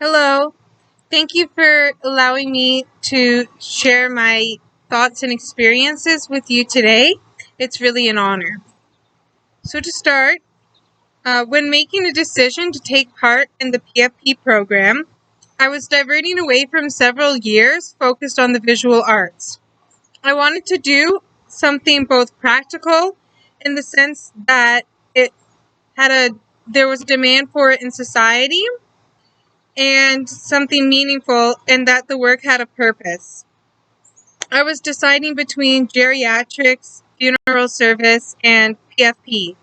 Hello. Thank you for allowing me to share my thoughts and experiences with you today. It's really an honor. So, to start, when making a decision to take part in the PFP program, I was diverting away from several years focused on the visual arts. I wanted to do something both practical in the sense that it had there was a demand for it in society, and something meaningful in that the work had a purpose. I was deciding between geriatrics, funeral service, and PFP.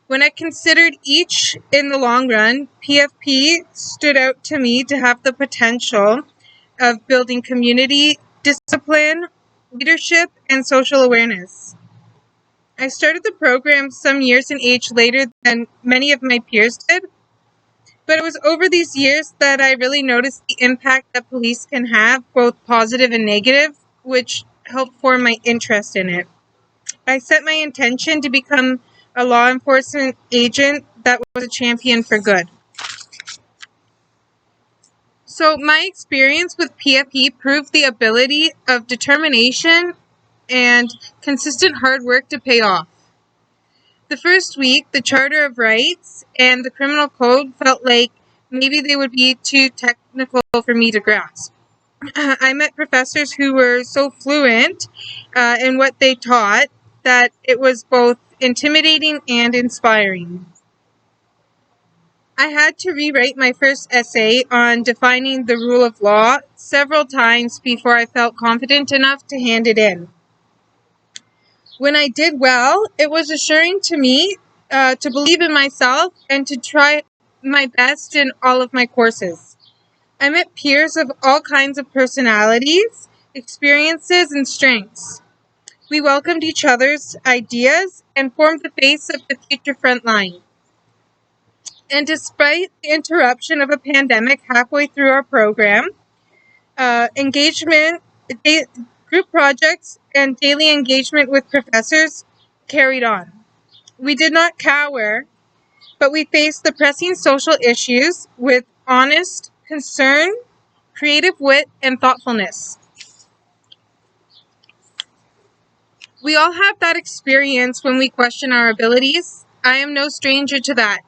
When I considered each in the long run, PFP stood out to me to have the potential of building community, discipline, leadership, and social awareness. I started the program some years in age later than many of my peers did, but it was over these years that I really noticed the impact that police can have, both positive and negative, which helped form my interest in it. I set my intention to become a law enforcement agent that was a champion for good. So my experience with PFP proved the ability of determination and consistent hard work to pay off. The first week, the Charter of Rights and the Criminal Code felt like maybe they would be too technical for me to grasp. I met professors who were so fluent in what they taught that it was both intimidating and inspiring. I had to rewrite my first essay on defining the rule of law several times before I felt confident enough to hand it in. When I did well, it was assuring to me to believe in myself and to try my best in all of my courses. I met peers of all kinds of personalities, experiences, and strengths. We welcomed each other's ideas and formed the face of the future front line. And despite the interruption of a pandemic halfway through our program, engagement, group projects, and daily engagement with professors carried on. We did not cower, but we faced the pressing social issues with honest concern, creative wit, and thoughtfulness. We all have that experience when we question our abilities. I am no stranger to that.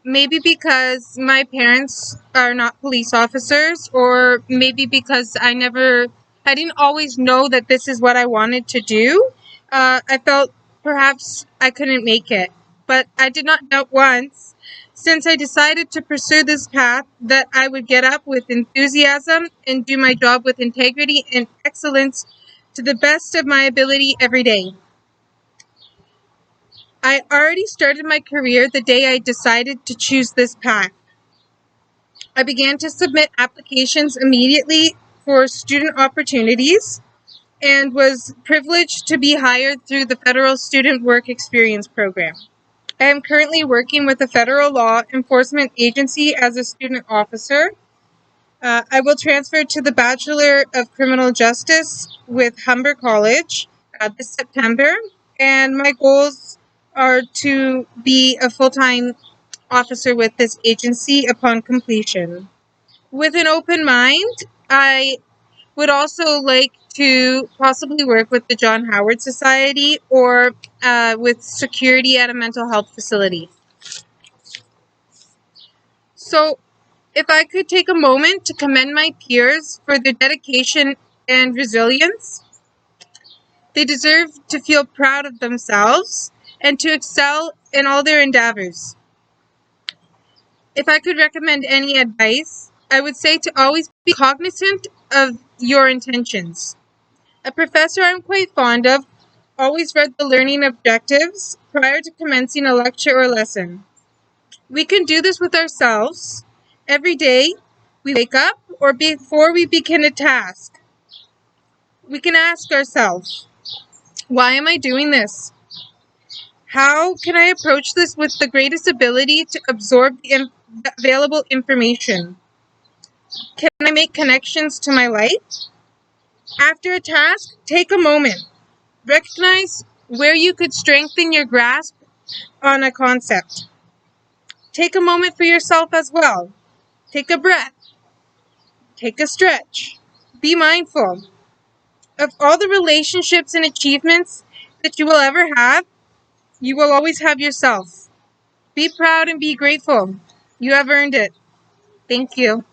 Maybe because my parents are not police officers, or maybe because I didn't always know that this is what I wanted to do. I felt perhaps I couldn't make it. But I did not doubt once, since I decided to pursue this path, that I would get up with enthusiasm and do my job with integrity and excellence to the best of my ability every day. I already started my career the day I decided to choose this path. I began to submit applications immediately for student opportunities and was privileged to be hired through the Federal Student Work Experience Program. I am currently working with a federal law enforcement agency as a student officer. I will transfer to the Bachelor of Criminal Justice with Humber College this September, and my goals are to be a full-time officer with this agency upon completion. With an open mind, I would also like to possibly work with the John Howard Society or with security at a mental health facility. So, if I could take a moment to commend my peers for their dedication and resilience, they deserve to feel proud of themselves and to excel in all their endeavors. If I could recommend any advice, I would say to always be cognizant of your intentions. A professor I'm quite fond of always read the learning objectives prior to commencing a lecture or lesson. We can do this with ourselves. Every day we wake up or before we begin a task, we can ask ourselves, why am I doing this? How can I approach this with the greatest ability to absorb the available information? Can I make connections to my life? After a task, take a moment. Recognize where you could strengthen your grasp on a concept. Take a moment for yourself as well. Take a breath. Take a stretch. Be mindful of all the relationships and achievements that you will ever have. You will always have yourself. Be proud and be grateful. You have earned it. Thank you.